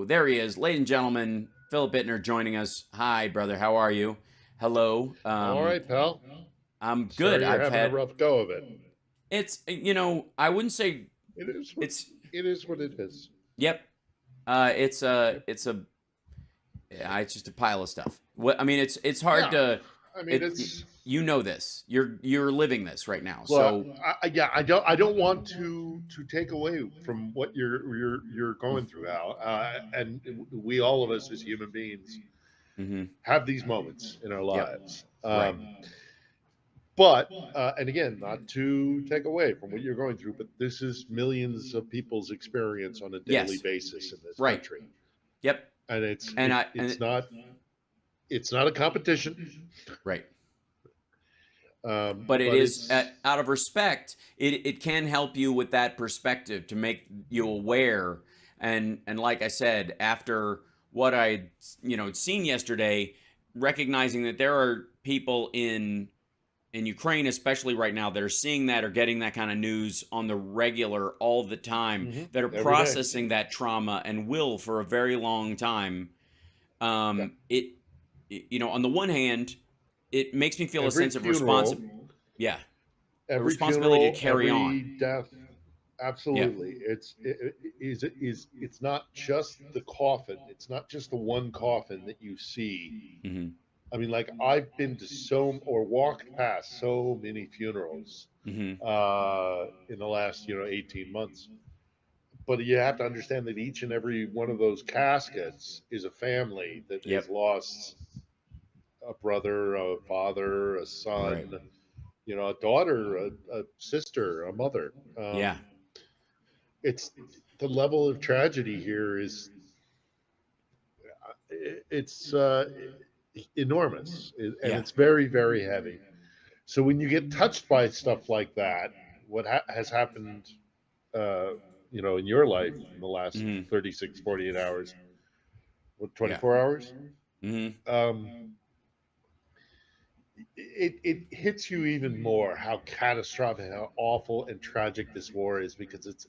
there he is, ladies and gentlemen. Philip Ittner joining us. Hi, brother. How are you? Hello. All right, pal. I'm good. Sorry you're I've having a had rough go of it. it's I wouldn't say It is what it's. it is. What it is. Yep. Yep. It's just a pile of stuff. What I mean, it's hard Yeah. to I mean, it. it's You know this. You're living this right now. well. So Yeah. I don't want to take away from what you're going through, Al. And we, all of us as human beings, mm-hmm. have these moments in our Yep. lives. Right. But and again, not to take away from what you're going through, but this is millions of people's experience on a daily Yes. basis in this Right. country, Yep. and it's And it, I and it's not it's not a competition, right. But it but is it's out of respect. It can help you with that perspective to make you aware. And like I said, after what I seen yesterday, recognizing that there are people in Ukraine, especially right now, that are seeing that or getting that kind of news on the regular all the time, that are every day. processing that trauma and will for a very long time. Yeah, It on the one hand, it makes me feel a every sense of funeral, yeah, a every responsibility to funeral, carry every on. death. Yeah. Absolutely, it's not just the coffin. It's not just the one coffin that you see. Mm-hmm. I mean, like I've been to so or walked past so many funerals Mm-hmm. in the last 18 months. But you have to understand that each and every one of those caskets is a family that has Yep. lost a brother, a father, a Right. son, a daughter, a sister, a mother. Yeah. It's the level of tragedy here is it's enormous, and Yeah. it's very, very heavy. So when you get touched by stuff like that, what has happened, uh, in your life in the last Mm-hmm. 36, 48 hours, what, Yeah. 24 hours? Mm-hmm. Um, it hits you even more how catastrophic, how awful and tragic this war is, because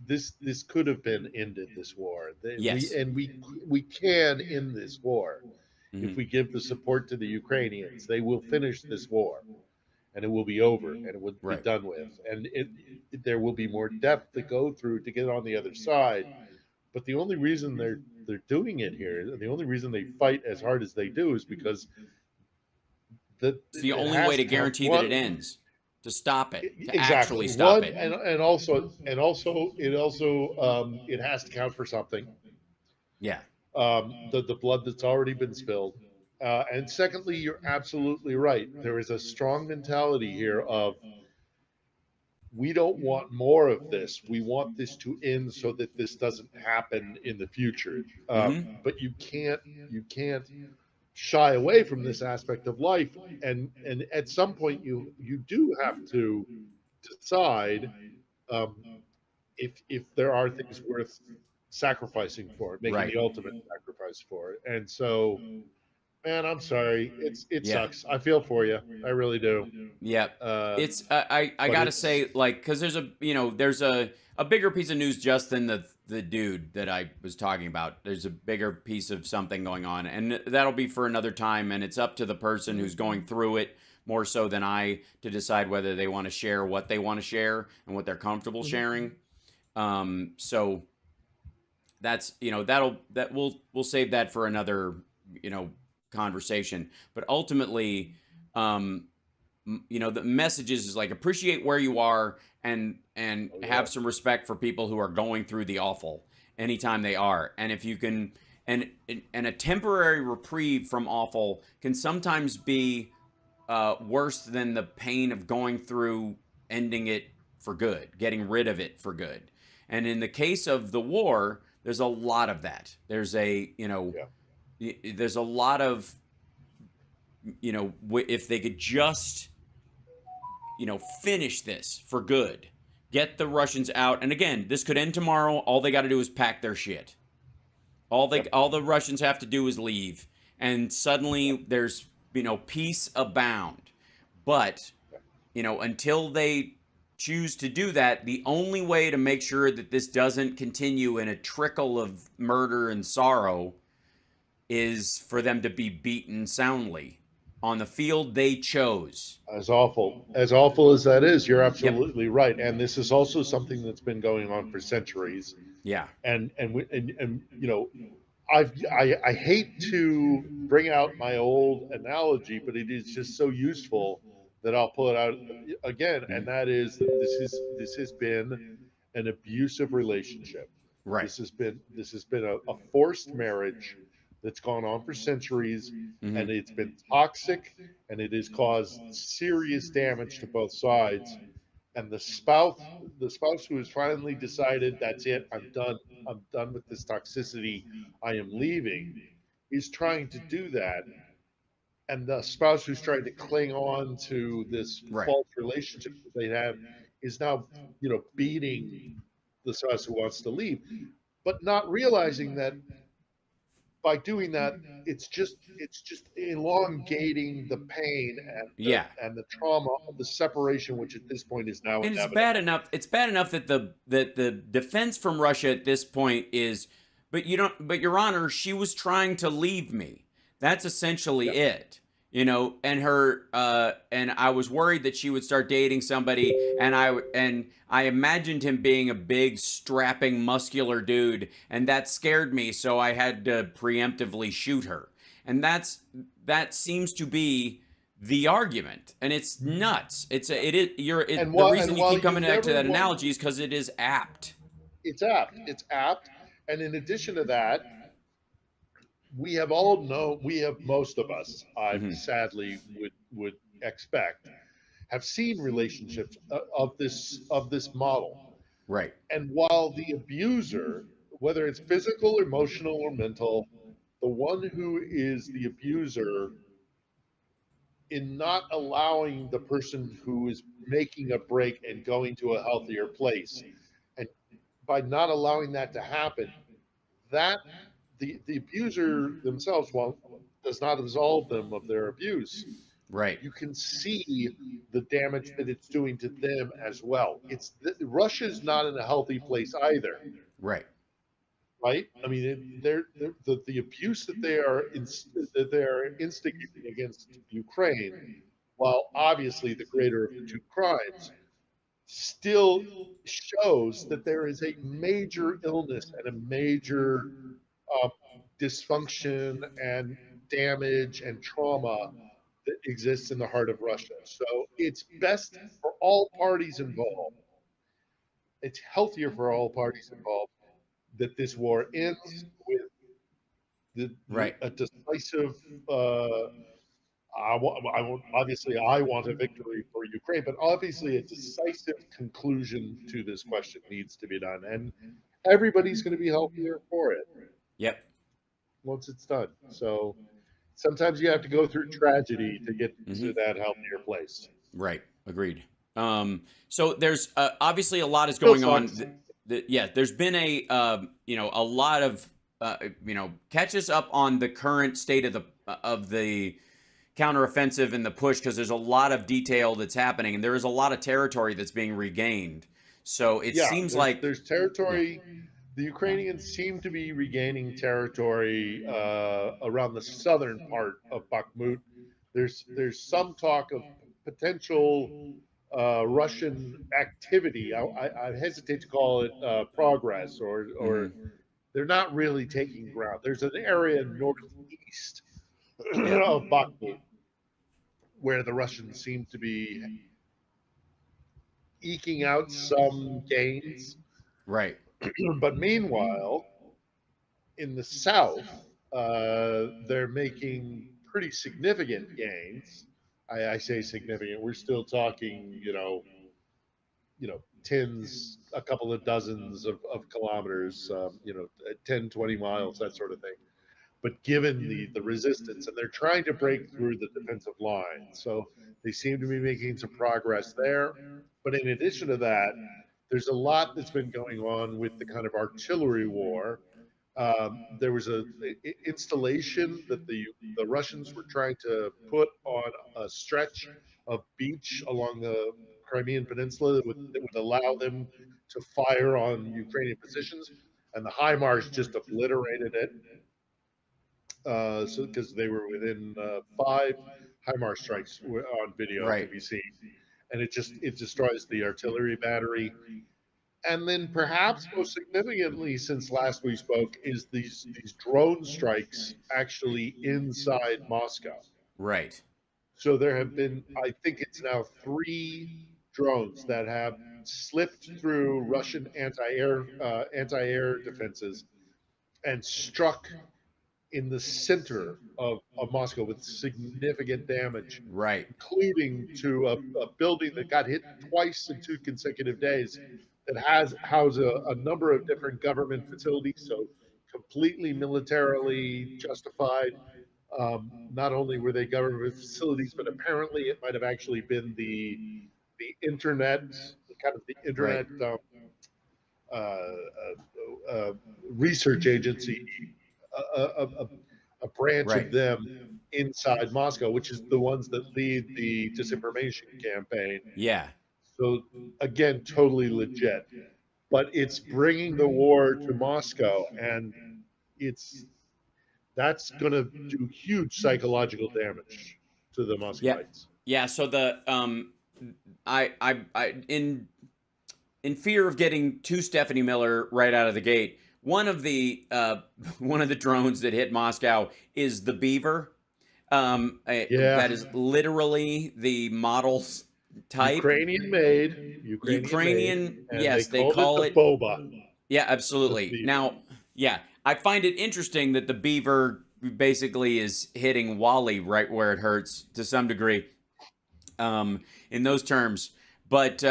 this could have been ended. This war, we Yes. and we can end this war if Mm-hmm. we give the support to the Ukrainians. They will finish this war, and it will be over, and it will be Right. done with, and there will be more death to go through to get on the other side. But the only reason they're doing it here, the only reason they fight as hard as they do, is because that It's the it only way has to to have guarantee that it one. ends, to stop it, to Exactly, actually stop one, it. and also it has to count for something. Yeah. The blood that's already been spilled. And secondly, you're absolutely right. There is a strong mentality here of, we don't want more of this. We want this to end so that this doesn't happen in the future. Mm-hmm. But you can't shy away from this aspect of life, and at some point you do have to decide, um, if there are things worth sacrificing for it, making Right. the ultimate sacrifice for it. And so, man, I'm sorry. It Yeah. sucks. I feel for you. I really do. Yeah. Uh, It's I but gotta it's say, like, because there's a bigger piece of news just than the dude that I was talking about. There's a bigger piece of something going on, and that'll be for another time. And it's up to the person who's going through it more so than I to decide whether they want to share what they want to share and what they're comfortable Mhm. sharing. So that's that we'll save that for another you know conversation. But ultimately, um, the messages is like appreciate where you are and Oh yeah. have some respect for people who are going through the awful anytime they are. And if you can, and a temporary reprieve from awful can sometimes be worse than the pain of going through ending it for good, getting rid of it for good. And in the case of the war, there's a lot of that. Yeah. There's a lot of, if they could just, finish this for good, get the Russians out. And again, this could end tomorrow. All they got to do is pack their shit. Yep. All the Russians have to do is leave, and Yep. suddenly there's peace abound. But Yep. until they choose to do that, the only way to make sure that this doesn't continue in a trickle of murder and sorrow is for them to be beaten soundly on the field they chose. As awful as that is, you're Yep. absolutely right. And this is also something that's been going on for centuries. Yeah. And you know, I hate to bring out my old analogy, but it is just so useful that I'll pull it out again, and Mhm. that is that this has been an abusive relationship. Right. This has been a forced marriage that's gone on for centuries, and Hmm. it's been toxic, and it has caused serious damage to both sides. And the spouse who has finally decided, that's it, I'm done with this toxicity, I am leaving, is trying to do that. And the spouse who's trying to cling on to this Right. false relationship that they have is now, beating the spouse who wants to leave, but not realizing that by doing that, it's just elongating the pain and Yeah. the trauma of the separation, which at this point is now And it's bad inevitable. enough. It's bad enough that the defense from Russia at this point is, but you don't. But Your Honor, she was trying to leave me. That's essentially Yeah. it. And and I was worried that she would start dating somebody, and I imagined him being a big, strapping, muscular dude, and that scared me. So I had to preemptively shoot her, and that seems to be the argument, and it's nuts. It is you're And the while reason and you while keep you coming back to never that want, analogy is because it is apt. it's apt. And in addition to that, we have, most of us, I Hmm. sadly would expect, have seen relationships of this model. Right. And while the abuser, whether it's physical, emotional, or mental, the one who is the abuser in not allowing the person who is making a break and going to a healthier place, and by not allowing that to happen, that the abuser themselves, while does not absolve them of their abuse, Right. you can see the damage that it's doing to them as well. Russia's not in a healthy place either, Right. right? I mean, the abuse that they are instigating against Ukraine, while obviously the greater of the two crimes, still shows that there is a major illness and a major uh, dysfunction and damage and trauma that exists in the heart of Russia. So it's best for all parties involved. It's healthier for all parties involved that this war ends with Right. a decisive. Obviously, I want a victory for Ukraine, but obviously, a decisive conclusion to this question needs to be done, and everybody's going to be healthier for it Yep. once it's done. So sometimes you have to go through tragedy to get Hmm. to that healthier place. Right. Agreed. So there's obviously a lot is Still going on. sucks. Yeah, there's been a lot of catch us up on the current state of the counteroffensive and the push, because there's a lot of detail that's happening, and there is a lot of territory that's being regained. So it Yeah, seems like, there's yeah. territory. The Ukrainians seem to be regaining territory around the southern part of Bakhmut. There's some talk of potential Russian activity. I hesitate to call it progress, or Hmm. they're not really taking ground. There's an area northeast Yeah. of Bakhmut where the Russians seem to be eking out some gains. Right. But meanwhile, in the South, they're making pretty significant gains. I say significant. We're still talking, tens, a couple of dozens of kilometers, 10, 20 miles, that sort of thing. But given the resistance, and they're trying to break through the defensive line, so they seem to be making some progress there. But in addition to that, there's a lot that's been going on with the kind of artillery war. There was a installation that the Russians were trying to put on a stretch of beach along the Crimean Peninsula that would allow them to fire on Ukrainian positions, and the HIMARS just obliterated it. So because they were within 5 HIMARS strikes on video Right. could be seen, and it destroys the artillery battery. And then perhaps most significantly since last we spoke is these drone strikes actually inside Moscow. Right. So there have been, I think it's now 3 drones that have slipped through Russian anti-air defenses and struck in the center of Moscow with significant damage, Right. including to a building that got hit twice in 2 consecutive days that has housed a number of different government facilities. So completely militarily justified. Not only were they government facilities, but apparently it might have actually been the internet, kind of the Right. internet uh, uh, research agency, a, a, a branch of Right. them inside Moscow, which is the ones that lead the disinformation campaign. Yeah. So again, totally legit. But it's bringing the war to Moscow, and it's that's going to do huge psychological damage to the Yeah. Muscovites. Yeah. So the I in fear of getting to Stephanie Miller right out of the gate, one of the one of the drones that hit Moscow is the Beaver. Yeah, That is literally the model type. Ukrainian made, Ukrainian, and they yes, they called it call the it. Boba, Yeah, the absolutely. Beaver. Now, yeah, I find it interesting that the Beaver basically is hitting Wally right where it hurts to some degree, in those terms. But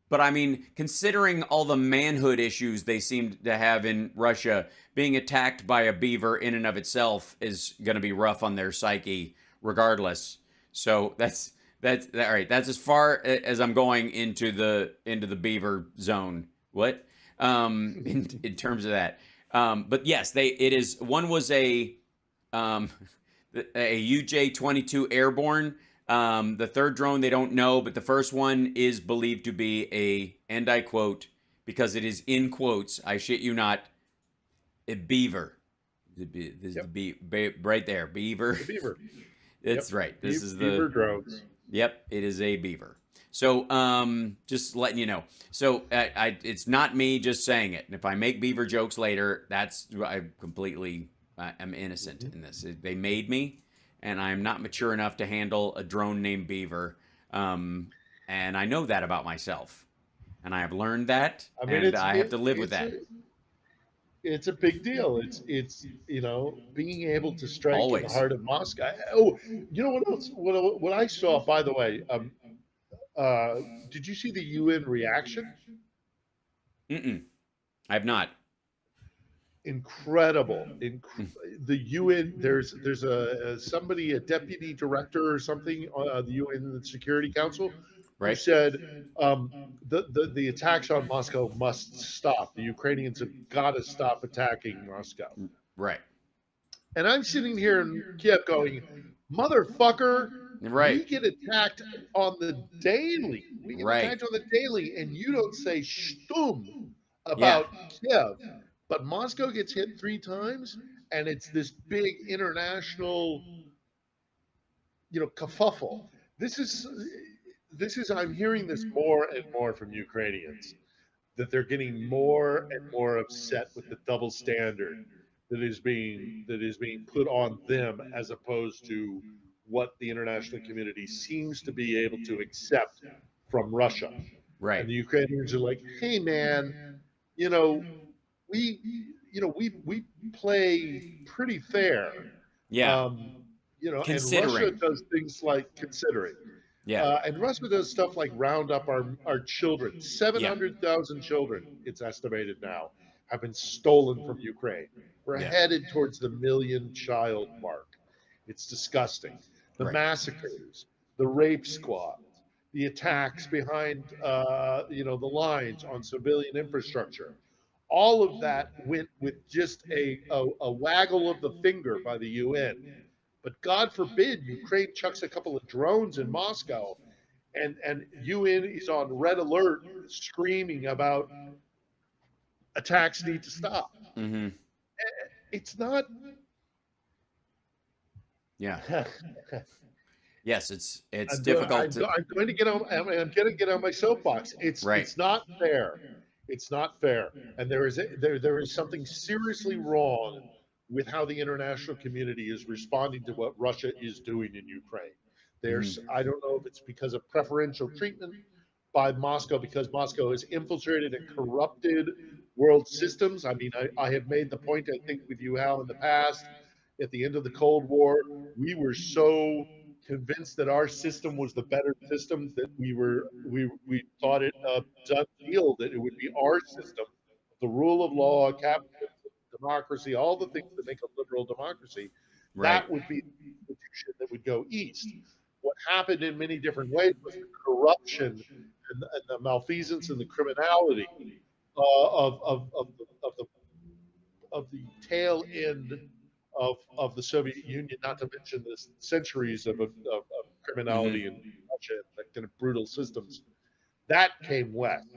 but I mean, considering all the manhood issues they seem to have in Russia, being attacked by a beaver in and of itself is going to be rough on their psyche, regardless. So that's all right. That's as far as I'm going into the beaver zone. What? In terms of that. But yes, they it is. One was um, a UJ-22 airborne. The third drone they don't know, but the first one is believed to be a, and I quote, because it is in quotes, I shit you not, a beaver. This is Yep, right there, beaver. the Beaver. Yep, It's right. This is the Beaver drones. yep. It is a beaver. So just letting you know. So it's not me just saying it. And if I make beaver jokes later, that's I completely am innocent Mm-hmm. in this. They made me, and I'm not mature enough to handle a drone named Beaver. Um, and I know that about myself, and I have learned that, I mean, and I have to live with that it's a big deal. It's being able to strike in the always. heart of Moscow. Oh, you know what else? What I saw, by the way, uh, did you see the UN reaction? Mm-mm, I have not. Incredible. Mm, The UN, there's a somebody, a deputy director or something, the UN Security Council, who right, said the attacks on Moscow must stop. The Ukrainians have got to stop attacking Moscow. right, And I'm sitting here in Kiev going, motherfucker, right, we get attacked on the daily. We get right. attacked on the daily, and you don't say shtum Yeah, about Kiev. But Moscow gets hit 3 times, and it's this big international, kerfuffle. This is this is I'm hearing this more and more from Ukrainians, that they're getting more and more upset with the double standard that is being put on them, as opposed to what the international community seems to be able to accept from Russia. And right. the Ukrainians are like, "Hey, man, you know, we, we play pretty fair." Yeah, Um, and Russia considering. does things like considering. Yeah, And Russia does stuff like round up our children. yeah, 700,000 children, it's estimated now, have been stolen from Ukraine. We're yeah. headed towards the million child mark. It's disgusting. The Right, massacres, the rape squads, the attacks behind, the lines on civilian infrastructure. All of that went with just a waggle of the finger by the UN. But God forbid Ukraine chucks a couple of drones in Moscow, and UN is on red alert, screaming about attacks need to stop. Mm-hmm. It's not. Yeah. Yes, it's I'm, go- difficult I'm, to. go- I'm going to get on. I'm going to get on my soapbox. Right. It's not fair. It's not fair, and there is something seriously wrong with how the international community is responding to what Russia is doing in Ukraine. Mm-hmm. I don't know if it's because of preferential treatment by Moscow, because Moscow has infiltrated and corrupted world systems. I mean, I have made the point, I think, with you, Hal, in the past. At the end of the Cold War, we were so convinced that our system was the better system that we thought it a done deal that it would be our system, the rule of law, capitalism, democracy, all the things that make a liberal democracy. Right. That would be the institution that would go east. What happened in many different ways was the corruption and the malfeasance and the criminality of the tail end of the Soviet Union, not to mention the centuries of Mm-hmm. criminality in Russia and the kind of brutal systems. That came west.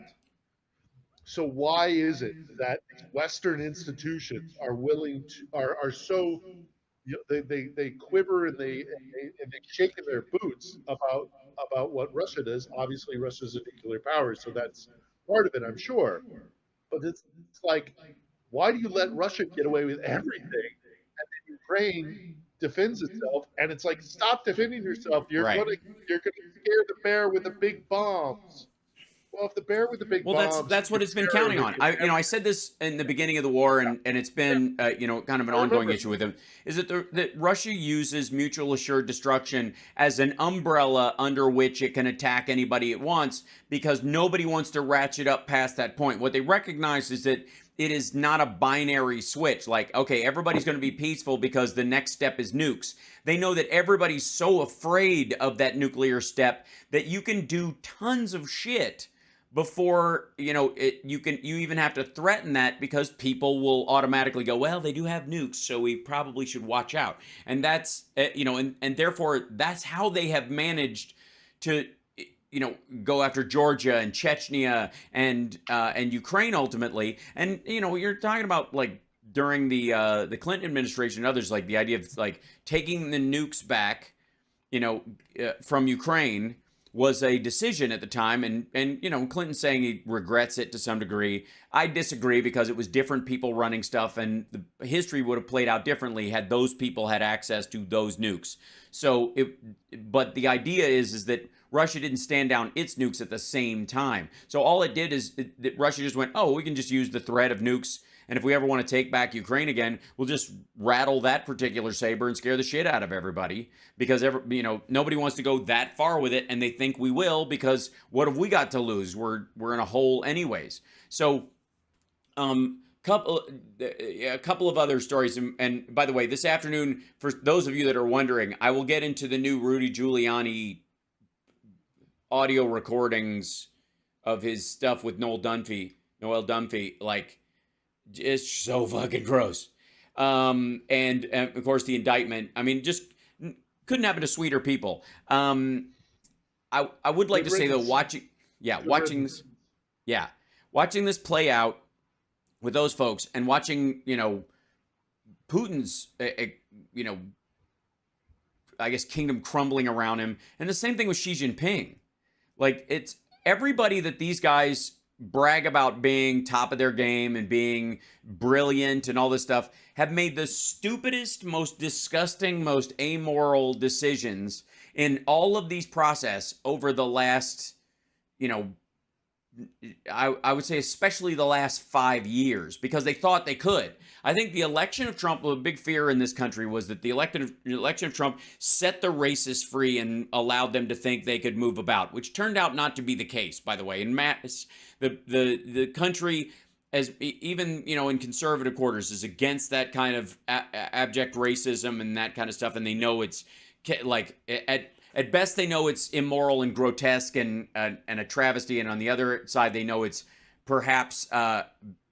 So why is it that these Western institutions are willing to are so, they quiver and they shake in their boots about what Russia does? Obviously, Russia's a nuclear power, so that's part of it, I'm sure. But it's like, why do you let Russia get away with everything? Ukraine defends itself, and it's like, stop defending yourself. Right. You're gonna scare the bear with the big bombs. Well, if the bear with the big Well, that's bombs that's can what it's been scare counting everybody on. and I said this in the beginning of the war, yeah, and it's yeah, been kind of an I ongoing remember. issue with them. Is that Russia uses mutual assured destruction as an umbrella under which it can attack anybody it wants, because nobody wants to ratchet up past that point. What they recognize is that it is not a binary switch. Like, okay, everybody's going to be peaceful because the next step is nukes. They know that everybody's so afraid of that nuclear step that you can do tons of shit before you even have to threaten that, because people will automatically go, well, they do have nukes, so we probably should watch out. And that's and therefore that's how they have managed to go after Georgia and Chechnya and Ukraine ultimately. And you're talking about, like, during the Clinton administration and others, like the idea of like taking the nukes back, from Ukraine, was a decision at the time, and Clinton saying he regrets it to some degree. I disagree, because it was different people running stuff, and the history would have played out differently had those people had access to those nukes. But the idea is that Russia didn't stand down its nukes at the same time. So all it did is that Russia just went, oh, we can just use the threat of nukes, and if we ever want to take back Ukraine again, we'll just rattle that particular saber and scare the shit out of everybody, because nobody wants to go that far with it, and they think we will, because what have we got to lose? We're in a hole anyways. So a couple of other stories, and by the way, this afternoon, for those of you that are wondering, I will get into the new Rudy Giuliani audio recordings of his stuff with Noel Dunphy, like, it's so fucking gross. And of course the indictment. I mean, just couldn't happen to sweeter people. I would like Good to say, though, riddance. Good watching riddance. this, watching this play out with those folks, and watching Putin's I guess kingdom crumbling around him, and the same thing with Xi Jinping. Like, it's everybody that these guys brag about being top of their game and being brilliant and all this stuff have made the stupidest, most disgusting, most amoral decisions in all of these process over the last, I would say especially the last 5 years, because they thought they could. I think the election of Trump, a big fear in this country was that the election of Trump set the racists free and allowed them to think they could move about, which turned out not to be the case, by the way. In mass, the country, as even in conservative quarters, is against that kind of abject racism and that kind of stuff, and they know it's like at best they know it's immoral and grotesque and a travesty, and on the other side they know it's perhaps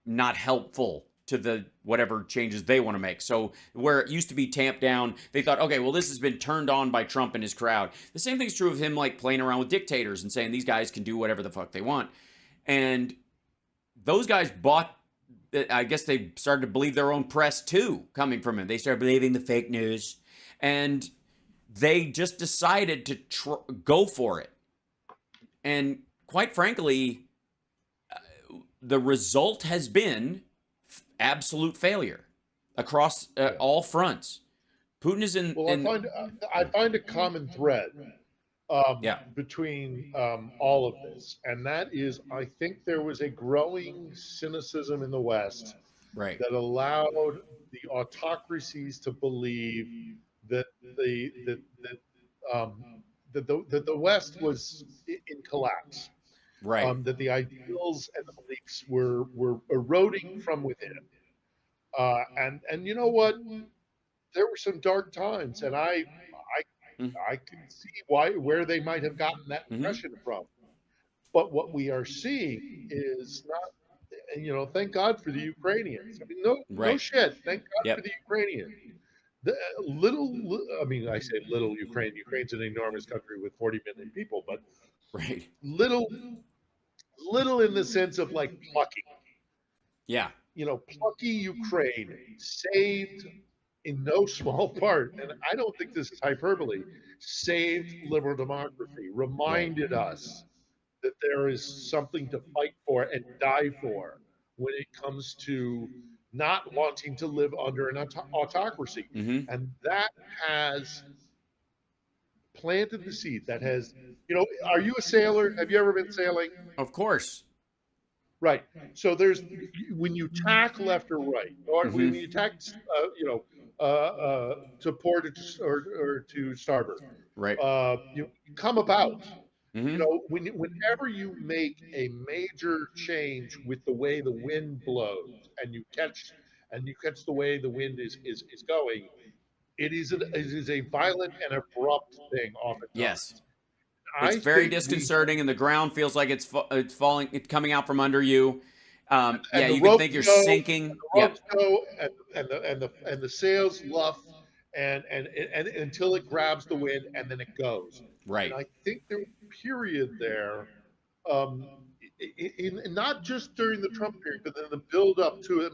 not helpful to the whatever changes they want to make. So where it used to be tamped down, they thought, okay, well, this has been turned on by Trump and his crowd. The same thing's true of him, like playing around with dictators and saying these guys can do whatever the fuck they want. And those guys bought, I guess they started to believe their own press too, coming from him. They started believing the fake news, and they just decided to go for it. And quite frankly, the result has been absolute failure across all fronts. Putin is in. Well, I find a common thread Yeah. between all of this, and that is, I think there was a growing cynicism in the West Right. that allowed the autocracies to believe that um, the West was in collapse, Right. that the ideals and the beliefs were eroding from within, and you know what? There were some dark times, and I can see where they might have gotten that Mm-hmm. impression from. But what we are seeing is not, thank God for the Ukrainians. I mean, no Right. shit. Thank God for Yep. the Ukrainians. The I mean, I say little Ukraine. Ukraine's an enormous country with 40 million people, but Right. little, little in the sense of like plucky. Yeah. Plucky Ukraine saved in no small part, and I don't think this is hyperbole, saved liberal democracy, Right. reminded us that there is something to fight for and die for when it comes to not wanting to live under an autocracy. Mm-hmm. And that has planted the seed. That has, are you a sailor? Have you ever been sailing? Of course. Right. So there's when you tack left or right, or when Mm-hmm. you tack, to port or to starboard, Right. you come about. Mm-hmm. Whenever you make a major change with the way the wind blows, and you catch the way the wind is going, it is a violent and abrupt thing Yes. oftentimes. It's I very think we disconcerting, and the ground feels like it's falling, it's coming out from under you. Yeah, and the you can ropes think you're go, sinking. Yep. and the sails luff, and until it grabs the wind, and then it goes. And Right. I think there was a period there, um, not just during the Trump period, but then the build up to it.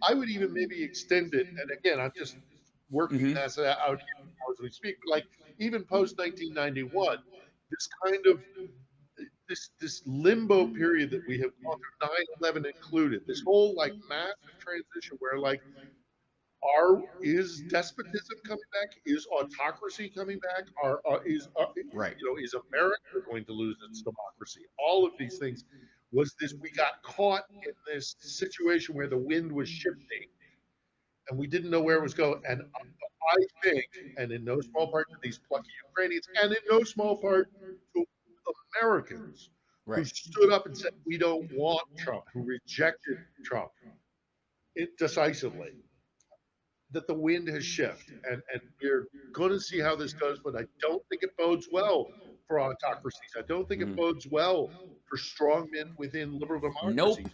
I would even maybe extend it. And again, I'm just working Mm-hmm. this out here as we speak. But like even post 1991, this kind of this limbo period that we have gone through, 9/11 included, this whole like massive transition where like is despotism coming back? Is autocracy coming back? Right. Is America going to lose its democracy? All of these things was this. We got caught in this situation where the wind was shifting, and we didn't know where it was going. And I think, and in no small part to these plucky Ukrainians, and in no small part to Americans who Right. stood up and said, "We don't want Trump," who rejected Trump decisively, that the wind has shifted, and we're going to see how this goes. But I don't think it bodes well for autocracies. I don't think it Mm-hmm. bodes well for strongmen within liberal Nope. democracies.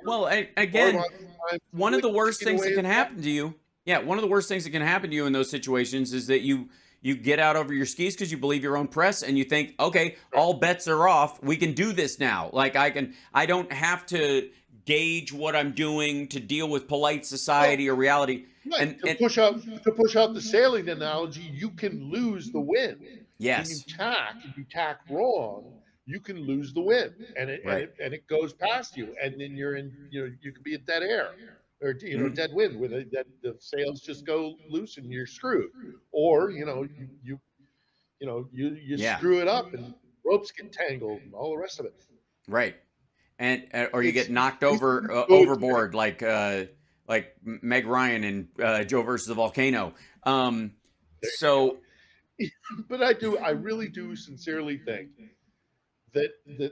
Well, Orban again, times one of really the worst taking things that away his can power. happen to you, yeah, one of the worst things that can happen to you in those situations is that you get out over your skis because you believe your own press and you think, okay, Right. all bets are off. We can do this now. Like I don't have to gauge what I'm doing to deal with polite Well, society or reality. right. And To push out the sailing analogy, you can lose the wind when yes, you tack wrong. You can lose the wind, and it and right. it and it goes past you, and then you're in. You could be at dead air, or Mhm. dead wind, where the sails just go loose and you're screwed. Or you Yeah, screw it up and ropes get tangled and all the rest of it. right. And or you It's get knocked these over things go together. overboard like Meg Ryan in Joe versus the volcano. There you So go. But I really do sincerely think that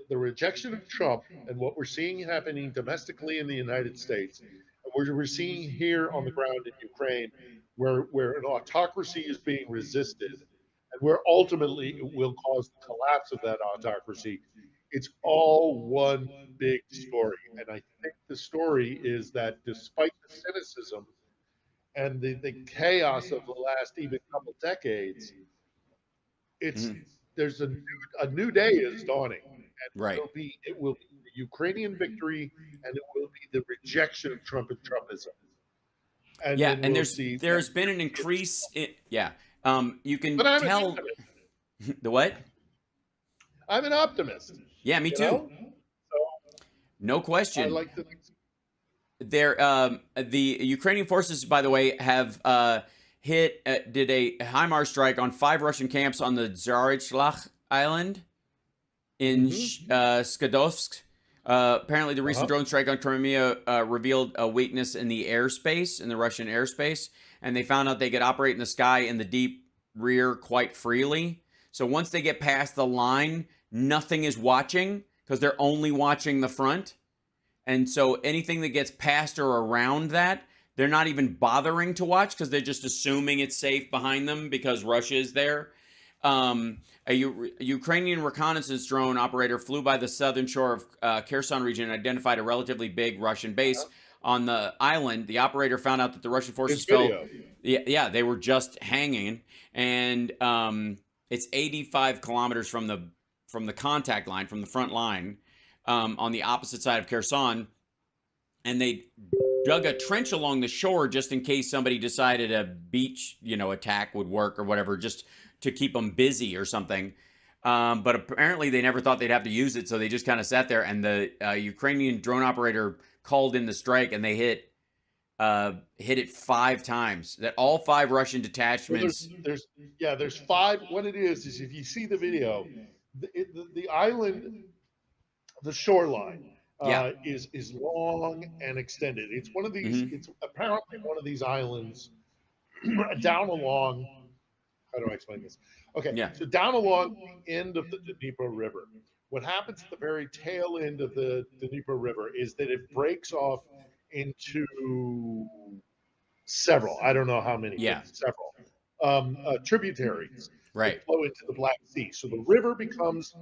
the rejection of Trump and what we're seeing happening domestically in the United States, and we're seeing here on the ground in Ukraine, where an autocracy is being resisted, and where ultimately it will cause the collapse of that autocracy, It's all one big story. And I think the story is that despite the cynicism and the chaos of the last even couple decades, it's Mhm. there's a new day is dawning, and Right. it will be the Ukrainian victory, and it will be the rejection of Trump and Trumpism, and Yeah, then and we'll see. there's been an increase in, yeah. You But can I'm an tell optimist. the what? I'm an optimist. Yeah, me You too. know, so No I question. like to. The Ukrainian forces, by the way, have did a HIMARS strike on 5 Russian camps on the Zarychlach Island in Mm-hmm. Skadovsk. Apparently, the recent Uh-huh. drone strike on Crimea revealed a weakness in the airspace, in the Russian airspace, and they found out they could operate in the sky in the deep rear quite freely. So once they get past the line, nothing is watching because they're only watching the front. And so anything that gets past or around that, they're not even bothering to watch because they're just assuming it's safe behind them because Russia is there. Ukrainian reconnaissance drone operator flew by the southern shore of Kherson region and identified a relatively big Russian base on the island. The operator found out that the Russian It's forces fell. video. Yeah, they were just hanging, and it's 85 kilometers from the contact line, from the front line, on the opposite side of Kherson, and they dug a trench along the shore just in case somebody decided a beach, attack would work or whatever, just to keep them busy or something. But apparently they never thought they'd have to use it, so they just kind of sat there. And the Ukrainian drone operator called in the strike, and they hit it 5 times. That all 5 Russian Well, detachments. there's five. What it is if you see the video, the island, the shoreline Yeah. is long and extended. It's one of these. Mm-hmm. It's apparently one of these islands down along. How do I explain this? Okay, Yeah. so down along the end of the Dnieper River, what happens at the very tail end of the Dnieper River is that it breaks off into several. I don't know how many, but Yeah. several tributaries that Right. flow into the Black Sea. So the river becomes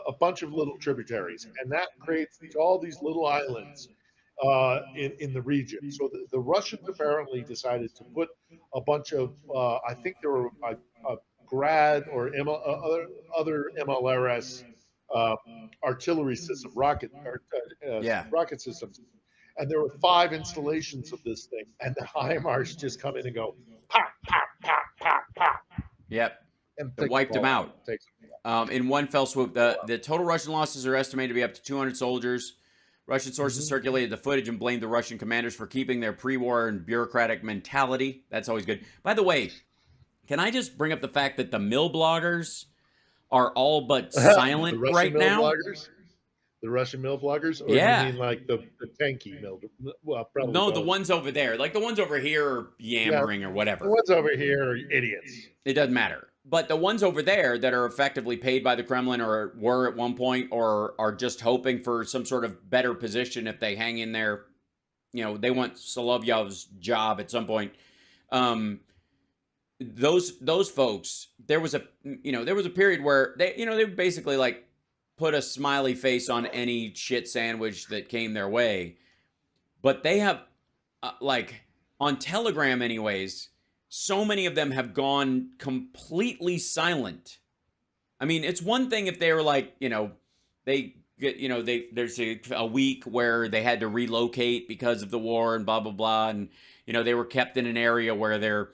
a bunch of little tributaries, and that creates all these little islands in the region. So the Russians apparently decided to put a bunch of, I think there were Grad or other MLRS uh, artillery system, Yeah. rocket systems, and there were 5 installations of this thing, and the HIMARS just come in and go pop, pop, pop, pop, pop, Yep. and It takes them wiped them all out. out. Takes them In one fell swoop. all The total Russian losses are estimated to be up to 200 soldiers. Russian out. sources circulated the footage and blamed the Russian commanders for keeping their pre-war and bureaucratic mentality. That's always good. By the way, can I just bring up the fact that the mill bloggers are all but The silent Russian right mill now? bloggers, the Russian mill bloggers, or do you Yeah. mean like the tanky mill? Well, probably No, the both. ones over there. Like the ones over here are Yeah, yammering or the whatever. ones over here are idiots. It doesn't matter. But the ones over there that are effectively paid by the Kremlin or were at one point or are just hoping for some sort of better position if they hang in there, they want Solovyov's job at some point. Um, those folks, there was a period where they basically like put a smiley face on any shit sandwich that came their way. But they have like on Telegram anyways, so many of them have gone completely silent. I mean, it's one thing if they were like, they get, there's a week where they had to relocate because of the war and blah blah blah, and they were kept in an area where they're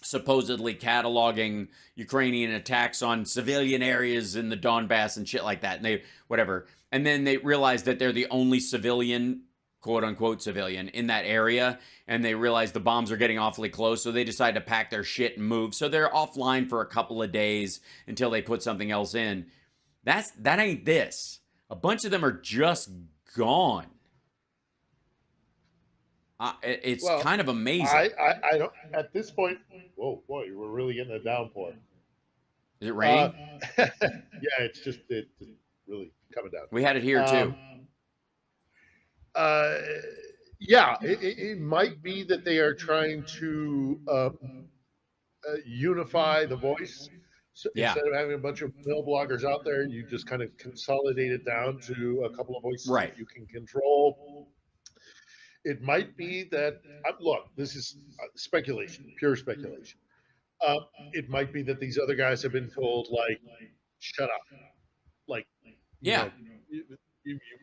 supposedly cataloging Ukrainian attacks on civilian areas in the Donbass and shit like that, and they whatever, and then they realized that they're the only civilian, quote unquote civilian, in that area, and they realize the bombs are getting awfully close, so they decide to pack their shit and move. So they're offline for a couple of days until they put something else in. That ain't this. A bunch of them are just gone. It's Well, kind of amazing. I don't at this point. Whoa, boy, we're really getting a downpour. Is it Uh, raining? yeah, it's really coming down. We had it here too. Uh, yeah, it might be that they are trying to unify the voice So Yeah. instead of having a bunch of mill bloggers out there, you just kind of consolidate it down to a couple of voices that Right. you can control. It might be that, look, this is speculation, pure speculation. It might be that these other guys have been told, like, shut up, like, you Yeah. know,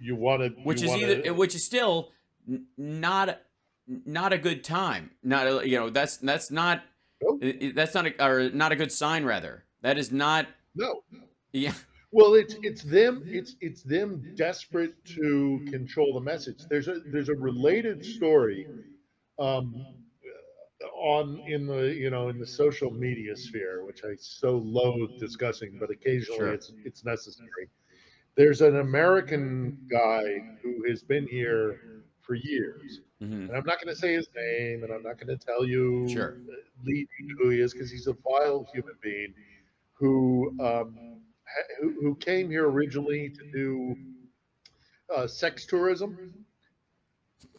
you want to, Which is which is still not a good time. Not that's not no, that's not or not a good sign rather. That is not. no. Yeah. Well, it's them desperate to control the message. There's a related story um, on in the in the social media sphere, which I so loathe discussing, but occasionally Sure. it's necessary. There's an American guy who has been here for years, Hmm. and I'm not going to say his name, and I'm not going to tell you Sure. leading who he is because he's a vile human being who who came here originally to do sex tourism,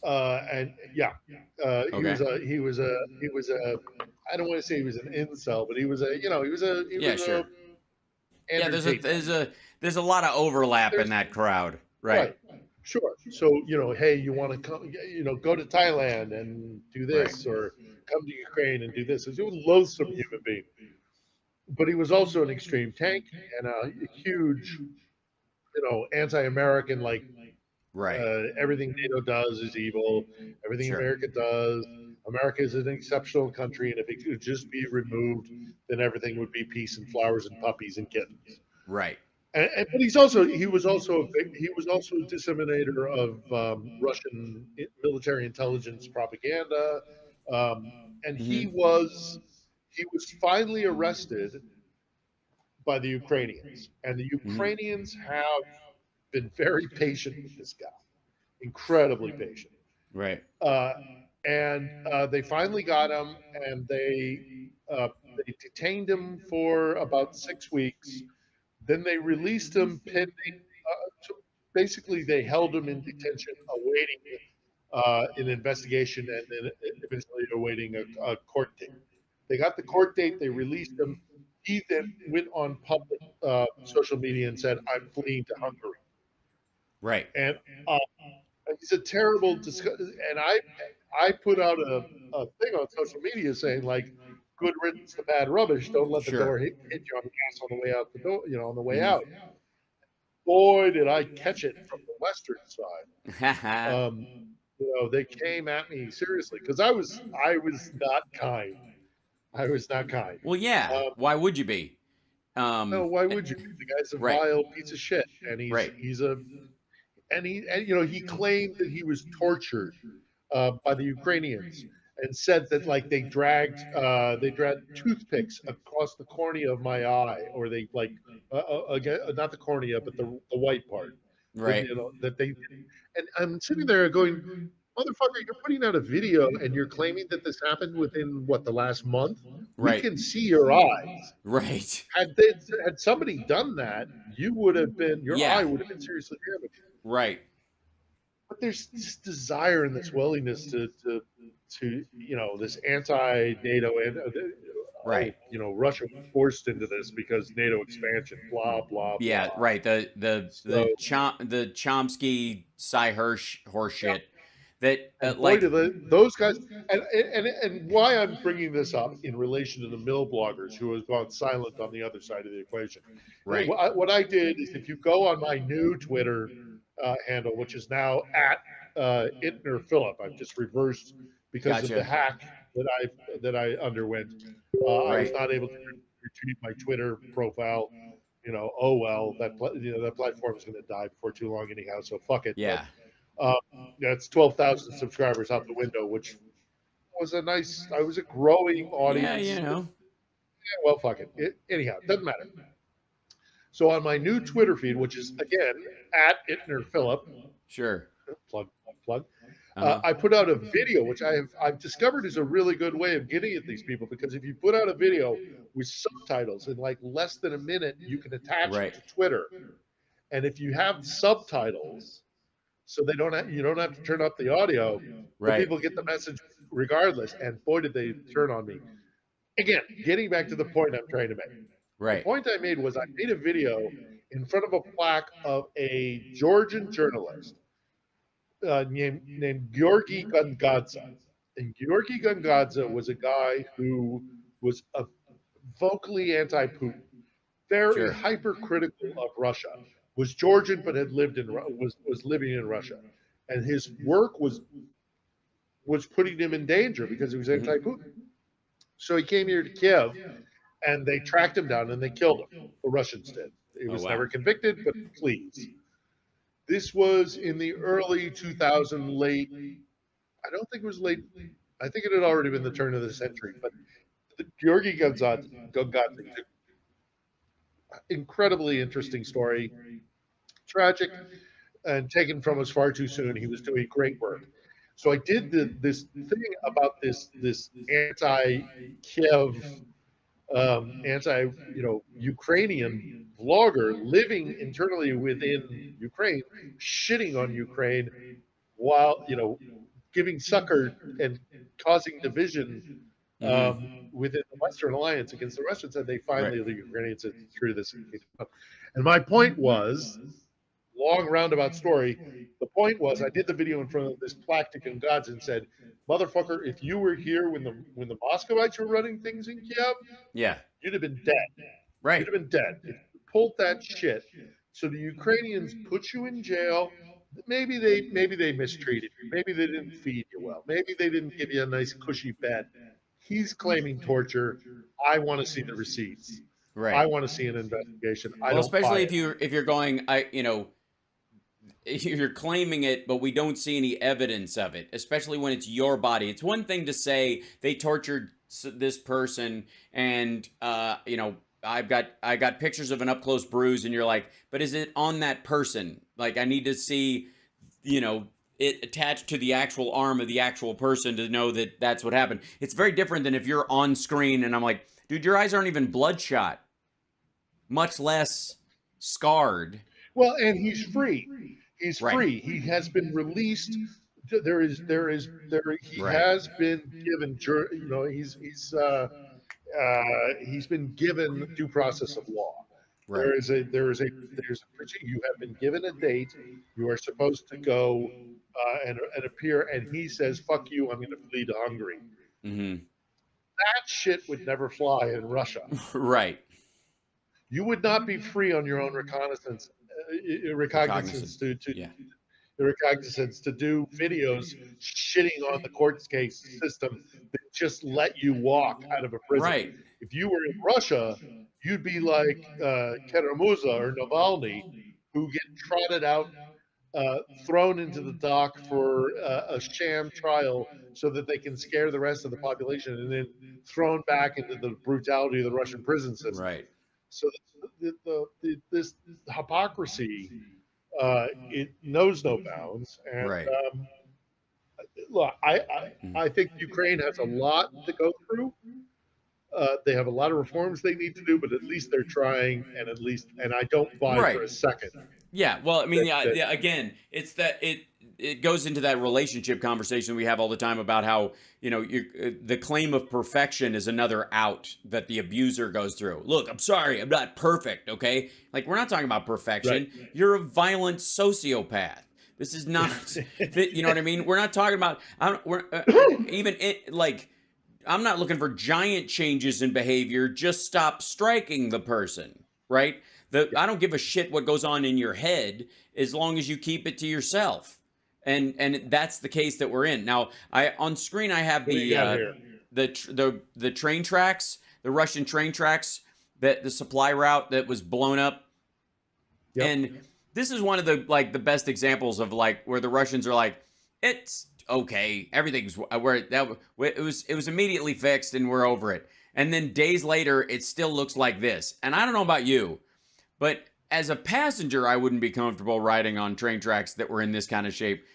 and yeah, Okay. he was a I don't want to say he was an incel, but he Yeah. was a Sure. Yeah. entertainment. There's a lot of overlap in There's that crowd. Right. right, sure. So hey, you want to come, go to Thailand and do Right. this, or come to Ukraine and do this. He was a loathsome human being, but he was also an extreme tank and a huge, anti-American, like Right. everything NATO does is evil. Everything Sure. America does, America is an exceptional country, and if it could just be removed, then everything would be peace and flowers and puppies and kittens. Right. But he was also a disseminator of Russian military intelligence propaganda, and Hmm. he was finally arrested by the Ukrainians, and the Hmm. Ukrainians have been very patient with this guy, incredibly patient. Right. Uh, and they finally got him, and they detained him for about 6 weeks. Then they released him pending. Basically, they held him in detention, awaiting an investigation, and then eventually awaiting a court date. They got the court date. They released him. He then went on public social media and said, "I'm fleeing to Hungary." Right. And uh, he's a terrible and I put out a thing on social media saying, like, good riddance to bad rubbish. Don't let the Sure. door hit you on the ass on the way out the door, on the way Hmm. out. Boy, did I catch it from the western side. Um, they came at me seriously because I was not kind. I was not kind. Well, yeah. Um, Why would you be? no, why would you be? The guy's a Right. vile piece of shit, and Right. he claimed that he was tortured by the Ukrainians, and said that, like, they dragged toothpicks across the cornea of my eye, or they, like, again, not the cornea but the white part, Right. that they. And I'm sitting there going, motherfucker, you're putting out a video and you're claiming that this happened within what, the last month? We Right. can see your eyes. Right. Had somebody done that, your eye Yeah. would have been seriously damaged. Right. But there's this desire and this willingness to this anti-NATO, and Right. Russia was forced into this because NATO expansion, blah blah Yeah. blah. Right. So The Chomsky Cy Hirsch yeah, horseshit that and boy, like. do those guys, and why I'm bringing this up in relation to the mill bloggers who have gone silent on the other side of the equation. Right. What I did is, if you go on my new Twitter handle, which is now at Ittner Philip, I've just reversed because of the Gotcha. hack that I underwent. I was Right. not able to retrieve my Twitter profile. Oh well, that platform is going to die before too long anyhow. So fuck it. But Yeah. uh, it's 12,000 subscribers out the window, which I was a growing Yeah. audience. Well, fuck anyhow, it doesn't matter. So on my new Twitter feed, which is again at Ittner Philip, Sure. plug, plug, Uh-huh. I put out a video, which I've discovered is a really good way of getting at these people, because if you put out a video with subtitles in like less than a minute, you can attach it Right. to Twitter. And if you have subtitles, so you don't have to turn up the audio, the Right. people get the message regardless. And boy, did they turn on me. Again, getting back to the point I'm trying to make. The Right. point I made was I made a video in front of a plaque of a Georgian journalist named Georgi Gungadze. And Georgi Gungadze was a guy who was a vocally anti-Putin, very Sure. hypercritical of Russia, was Georgian but had lived in was living in Russia, and his work was putting him in danger because he was Hmm. anti-Putin. So he came here to Kiev, and they tracked him down and they killed him. The Russians did. He Oh was wow. never convicted, but please. This was in the early 2000, late. I don't think it was late. I think it had already been the turn of the century. But the Georgi Gongadze, incredibly interesting story, tragic and taken from us far too soon. He was doing great work. So I did this thing about this anti-Kiev, Ukrainian vlogger living internally within Ukraine, shitting on Ukraine while giving succor and causing division Hmm. within the Western alliance against the Russians, and they Right. finally the Ukrainians said, screw this. And my point was, long roundabout story. The point was, I did the video in front of this plaque in Gods and said, "Motherfucker, if you were here when the Muscovites were running things in Kiev, Yeah. you'd have been dead. You'd Right. have been dead if you pulled that shit. So the Ukrainians put you in jail. Maybe they mistreated you. Maybe they didn't feed you well. Maybe they didn't give you a nice cushy bed. He's claiming torture. I want to see the receipts. I Right. want to see an investigation. I Well, don't especially buy if it. you're going, you're claiming it, but we don't see any evidence of it, especially when it's your body. It's one thing to say they tortured this person and I got pictures of an up close bruise and you're like, but is it on that person? Like I need to see, it attached to the actual arm of the actual person to know that that's what happened. It's very different than if you're on screen and I'm like, dude, your eyes aren't even bloodshot, much less scarred. Well, and he's free. He's Right. free. He has been released. He Right. has been given. He's been given due process of law. Right. You have been given a date. You are supposed to go and appear, and he says, "Fuck you! I'm going to flee to Hungary." Hmm. That shit would never fly in Russia. Right. You would not be free on your own recognizance Recognizance. to Yeah. the recognizance to do videos shitting on the court case system that just let you walk out of a prison. Right. If you were in Russia, you'd be like Karamuza or Navalny, who get trotted out, thrown into the dock for a sham trial so that they can scare the rest of the population, and then thrown back into the brutality of the Russian prison system. Right. So this hypocrisy, it knows no bounds. And Right. look, Mm. I think Ukraine has a lot to go through. They have a lot of reforms they need to do, but at least they're trying, and I don't buy for Right. a second Yeah. Well, I mean, that yeah, that yeah. Again, it's that it goes into that relationship conversation we have all the time about how the claim of perfection is another out that the abuser goes through. Look, I'm sorry, I'm not perfect. Okay, like we're not talking about right. perfection. You're a violent sociopath. This is not, you know what I mean? We're not talking about. Even like. I'm not looking for giant changes in behavior. Just stop striking the person, right? I don't give a shit what goes on in your head as long as you keep it to yourself. And that's the case that we're in. Now, I on screen I have What do you got here? the train tracks, the Russian train tracks, that the supply route that was blown up. Yep. And this is one of the best examples of like where the Russians are like, it's okay, everything's where it was immediately fixed and we're over it. And then days later, it still looks like this. And I don't know about you, but as a passenger, I wouldn't be comfortable riding on train tracks that were in this kind of shape.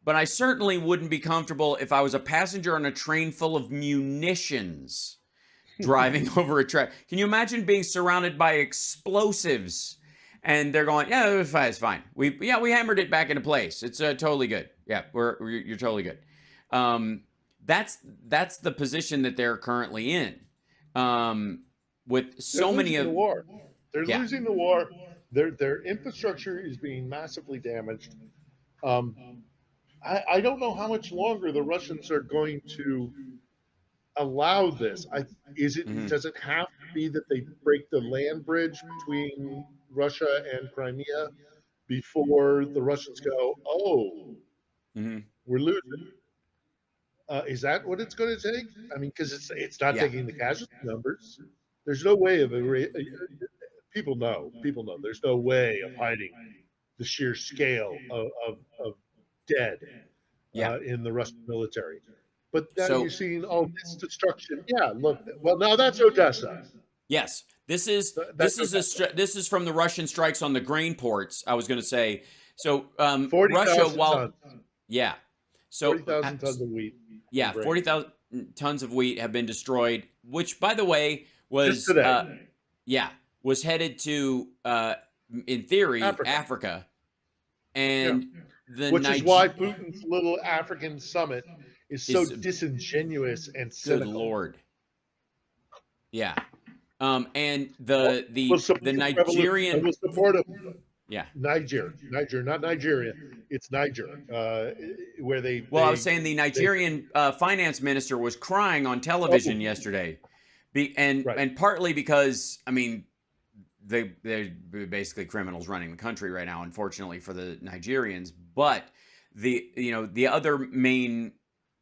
But I certainly wouldn't be comfortable if I was a passenger on a train full of munitions driving over a track. Can you imagine being surrounded by explosives? And they're going, yeah, it's fine. We hammered it back into place. It's totally good. Yeah, you're totally good. That's the position that they're currently in. with They're so many losing the of, war. They're yeah. losing the war. Their infrastructure is being massively damaged. Um, I don't know how much longer the Russians are going to allow this. Hmm. Does it have to be that they break the land bridge between Russia and Crimea before the Russians go, oh, Hmm. we're losing? Is that what it's going to take? I mean, because it's not Yeah. taking the casualty numbers. There's no way of people know. People know. There's no way of hiding the sheer scale of dead Yeah. in the Russian military. But now you're So seeing all this destruction. Yeah, look. Well, now that's Odessa. yes, this is That's Odessa. this is from the Russian strikes on the grain ports. I was going to say, so Forty Russia, thousand while tons. yeah, so 40,000 tons of wheat and yeah, grain 40,000 tons of wheat have been destroyed, which, by the way, just was today. yeah, was headed to in theory Africa. Africa, Yeah. and the Which is why Putin's little African summit is so is disingenuous and good cynical. lord, yeah, and We'll, we'll support the the revolution and Nigerian, we'll support a yeah. Niger, not Nigeria. It's Niger, where Well, I was saying the they Nigerian finance minister was crying on oh television yesterday, right. and partly because, I mean, they're basically criminals running the country right now, unfortunately for the Nigerians. But the other main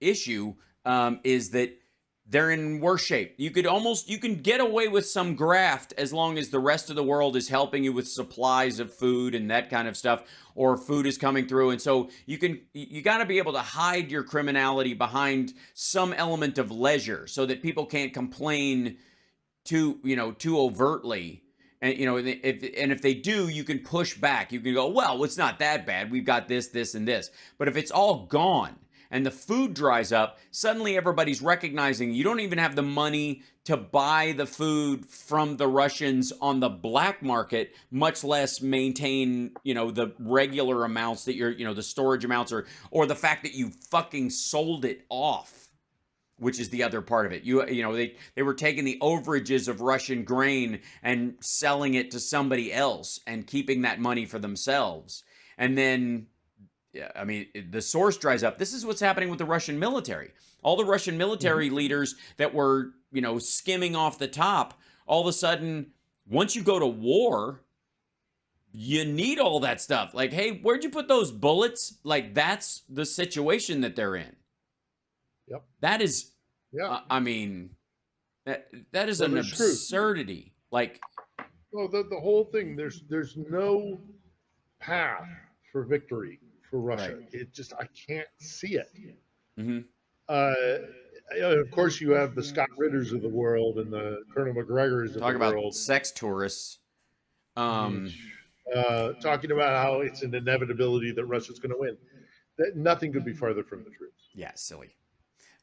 issue is that they're in worse shape. You can get away with some graft as long as the rest of the world is helping you with supplies of food and that kind of stuff, or food is coming through. And so you got to be able to hide your criminality behind some element of leisure so that people can't complain too overtly. And if they do, you can push back. You can go, well, it's not that bad. We've got this, and this. But if it's all gone and the food dries up, suddenly everybody's recognizing you don't even have the money to buy the food from the Russians on the black market, much less maintain, the regular amounts that the storage amounts, or the fact that you fucking sold it off, which is the other part of it. They were taking the overages of Russian grain and selling it to somebody else and keeping that money for themselves. And then, yeah, I mean, the source dries up. This is what's happening with the Russian military. All the Russian military Mm-hmm. leaders that were, skimming off the top, all of a sudden, once you go to war, you need all that stuff. Like, hey, where'd you put those bullets? Like, that's the situation that they're in. Yep. That is, Yeah. I mean, that is Well, an they're screwed. absurdity. Like, Well, the whole thing. There's no path for victory for right. Russia. It just I can't see it. Hmm. Uh, of course, you have the Scott Ritters of the world and the Colonel McGregors of the Talk about world sex tourists. Um, talking about how it's an inevitability that Russia's going to win. That nothing could be farther from the truth. yeah, silly.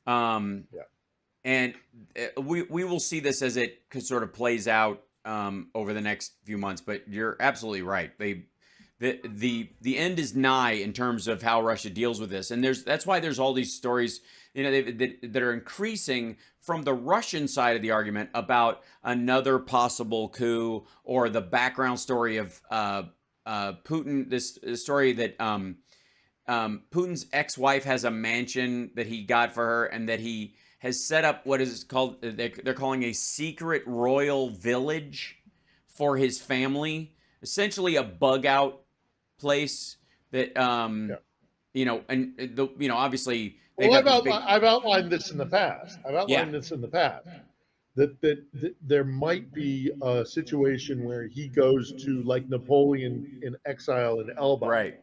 Um, Yeah. and we will see this as it sort of plays out over the next few months. But you're absolutely right. The end is nigh in terms of how Russia deals with this, and that's why there's all these stories, that are increasing from the Russian side of the argument about another possible coup, or the background story of Putin. This story that Putin's ex-wife has a mansion that he got for her, and that he has set up what is called, they're calling a secret royal village for his family, essentially a bug out place that Yeah. obviously they've Well, got these big, I've outlined this in the past. I've yeah, outlined this in the past that there might be a situation where he goes to like Napoleon in exile in Elba, right,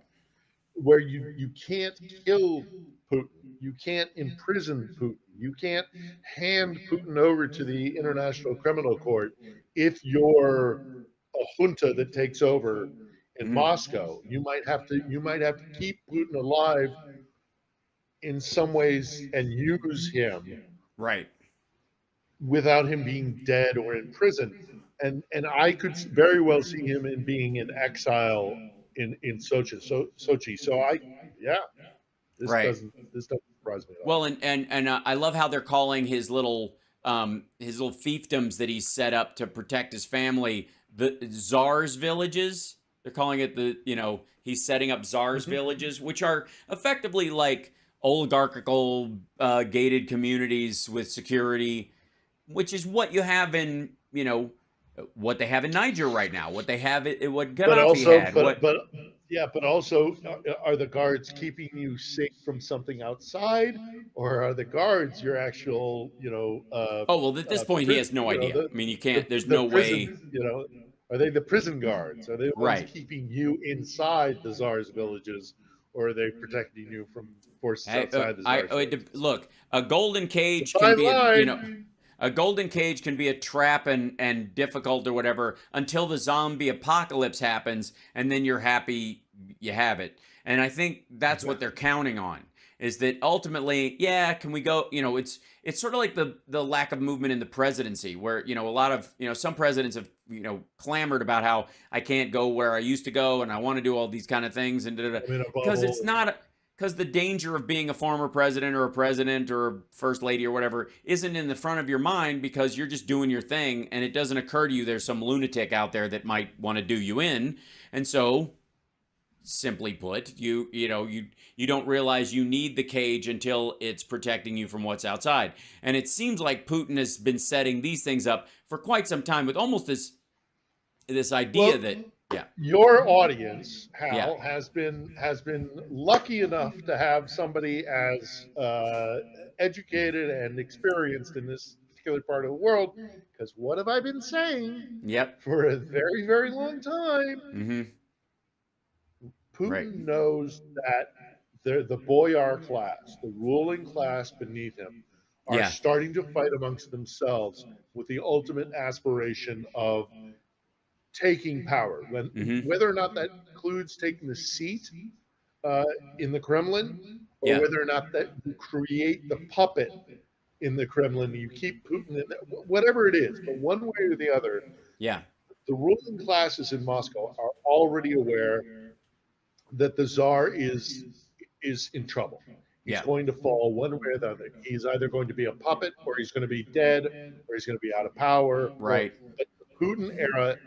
where you can't kill Putin, you can't imprison Putin, you can't hand Putin over to the International Criminal Court if you're a junta that takes over in mhm, Moscow. You might have to keep Putin alive in some ways and use him right, without him being dead or in prison. And I could very well see him in being in exile in Sochi. So yeah, right. this doesn't surprise me at all. Well, and I love how they're calling his little his little fiefdoms that he's set up to protect his family, the czars villages. They're calling it he's setting up czars villages, which are effectively like oligarchical gated communities with security, which is what you have in what they have in Niger right now, what they have, what But Gaddafi also, had, what. yeah, but also, are the guards keeping you safe from something outside, or are the guards your actual, Oh well, at this point he has no idea. I mean, you can't. There's the no way. prison, are they the prison guards? Are they the ones Right. keeping you inside the czar's villages, or are they protecting you from forces outside the czar's villages? Look, a golden The cage can fine be line. a golden cage can be a trap and difficult or whatever until the zombie apocalypse happens, and then you're happy you have it. And I think that's what they're counting on, is that ultimately, yeah, can we go? It's sort of like the lack of movement in the presidency, where a lot of some presidents have clamored about how I can't go where I used to go, and I want to do all these kind of things, and I'm in a because it's bubble. not. Because the danger of being a former president or a president or a first lady or whatever isn't in the front of your mind, because you're just doing your thing, and it doesn't occur to you there's some lunatic out there that might want to do you in. And so, simply put, you don't realize you need the cage until it's protecting you from what's outside. And it seems like Putin has been setting these things up for quite some time, with almost this idea Well, that, yeah, your audience, yeah, Hal, has been lucky enough to have somebody as educated and experienced in this particular part of the world. Because what have I been saying yep, for a very, very long time? mm-hmm, right, Putin knows that the boyar class, the ruling class beneath him, are yeah, starting to fight amongst themselves with the ultimate aspiration of taking power. mm-hmm, Whether or not that includes taking the seat uh, in the Kremlin, or yeah, whether or not that you create the puppet in the Kremlin, you keep Putin in there, whatever it is. But one way or the other, yeah, the ruling classes in Moscow are already aware that the czar is in trouble. He's yeah, going to fall one way or the other. He's either going to be a puppet, or he's going to be dead, or he's going to be out of power. Or right. but the Putin era,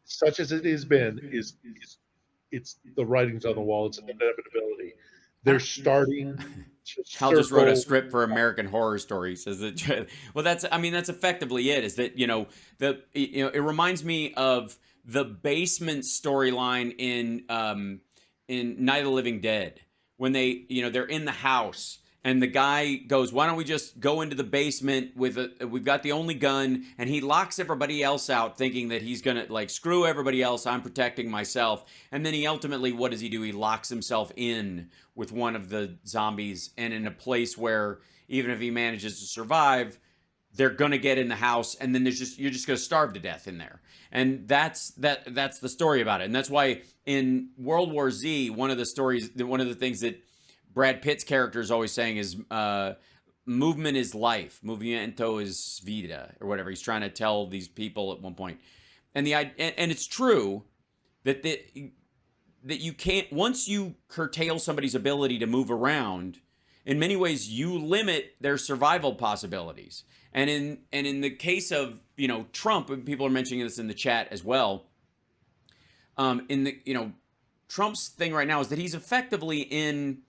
such as it has been, is it's the writings on the wall. It's an inevitability. They're starting to Hal just wrote a circle. script for American Horror Story. Says that, well, that's effectively it. Is that it reminds me of the basement storyline in Night of the Living Dead, when they're in the house, and the guy goes, "Why don't we just go into the basement we've got the only gun," and he locks everybody else out, thinking that he's gonna like screw everybody else. I'm protecting myself, and then he ultimately, what does he do? He locks himself in with one of the zombies, and in a place where even if he manages to survive, they're gonna get in the house, and then you're just gonna starve to death in there. And that's the story about it. And that's why in World War Z, one of the things that Brad Pitt's character is always saying is movement is life, movimiento is vida, or whatever. He's trying to tell these people at one point. And it's true that that you can't, once you curtail somebody's ability to move around, in many ways you limit their survival possibilities. And in the case of Trump, and people are mentioning this in the chat as well. In the Trump's thing right now is that he's effectively in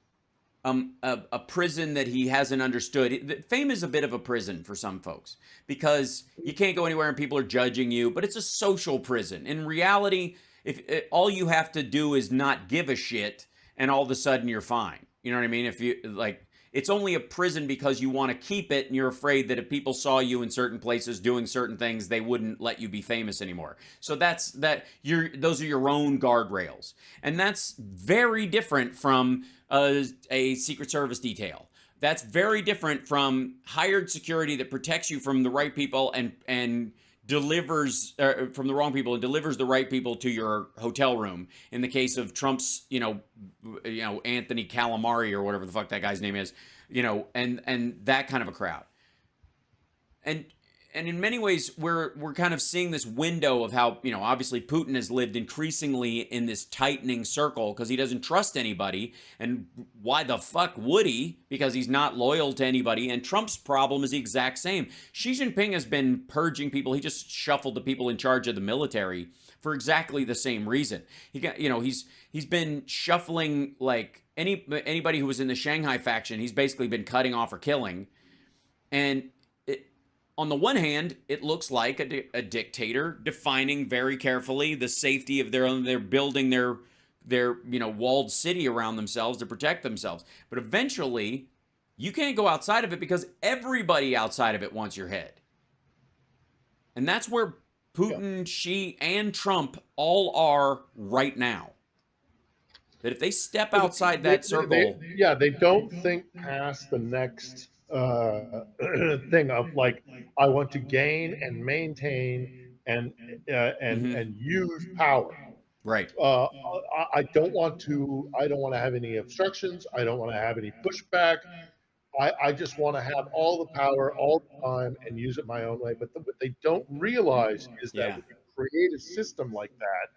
a prison that he hasn't understood. Fame is a bit of a prison for some folks, because you can't go anywhere and people are judging you, but it's a social prison. In reality, if all you have to do is not give a shit, and all of a sudden you're fine. You know what I mean? If you like, it's only a prison because you want to keep it, and you're afraid that if people saw you in certain places doing certain things, they wouldn't let you be famous anymore. So those are your own guardrails, and that's very different from a Secret Service detail. That's very different from hired security that protects you from the right people and delivers from the wrong people and delivers the right people to your hotel room. In the case of Trump's, Anthony Calamari or whatever the fuck that guy's name is, and that kind of a crowd. And and in many ways we're kind of seeing this window of how, obviously Putin has lived increasingly in this tightening circle because he doesn't trust anybody. And why the fuck would he? Because he's not loyal to anybody. And Trump's problem is the exact same. Xi Jinping has been purging people. He just shuffled the people in charge of the military for exactly the same reason. He's been shuffling, like, anybody who was in the Shanghai faction. He's basically been cutting off or killing. And on the one hand, it looks like a dictator defining very carefully the safety of their own. They're building their walled city around themselves to protect themselves. But eventually, you can't go outside of it because everybody outside of it wants your head. And that's where Yeah. Putin, Xi, and Trump all are right now. That if they step outside that circle, They don't think past the next thing of like, I want to gain and maintain and mhm, and use power. right, Uh, I don't want to. I don't want to have any obstructions. I don't want to have any pushback. I just want to have all the power all the time and use it my own way. But what they don't realize is that yeah, when you create a system like that,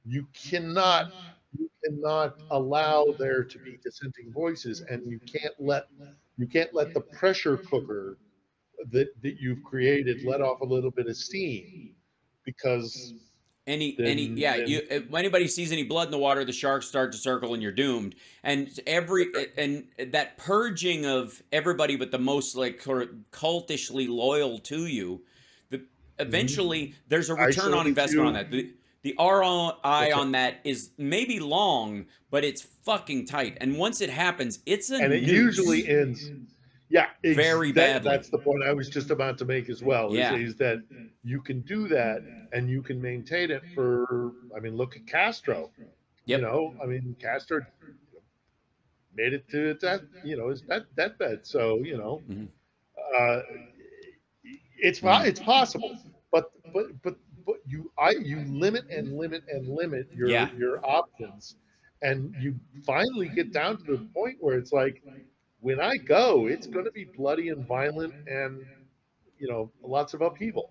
you cannot you cannot allow there to be dissenting voices, and you can't let the pressure cooker that you've created let off a little bit of steam, because yeah, then if anybody sees any blood in the water, the sharks start to circle and you're doomed. And that purging of everybody but the most, like, cultishly loyal to you, the eventually there's a return on isolates investment on you. that. The ROI That's right. on that is maybe long, but it's fucking tight. And once it happens, it's a And it usually noose ends. Yeah, very that's badly. the point I was just about to make as well. Yeah. Is that you can do that and you can maintain it for. I mean, look at Castro. Yep. I mean, Castro made it to that, his deathbed. So, Hmm. uh, Hmm. it's possible, but you limit and limit and limit Yeah. your options, and you finally get down to the point where it's like, when I go, it's going to be bloody and violent and lots of upheaval.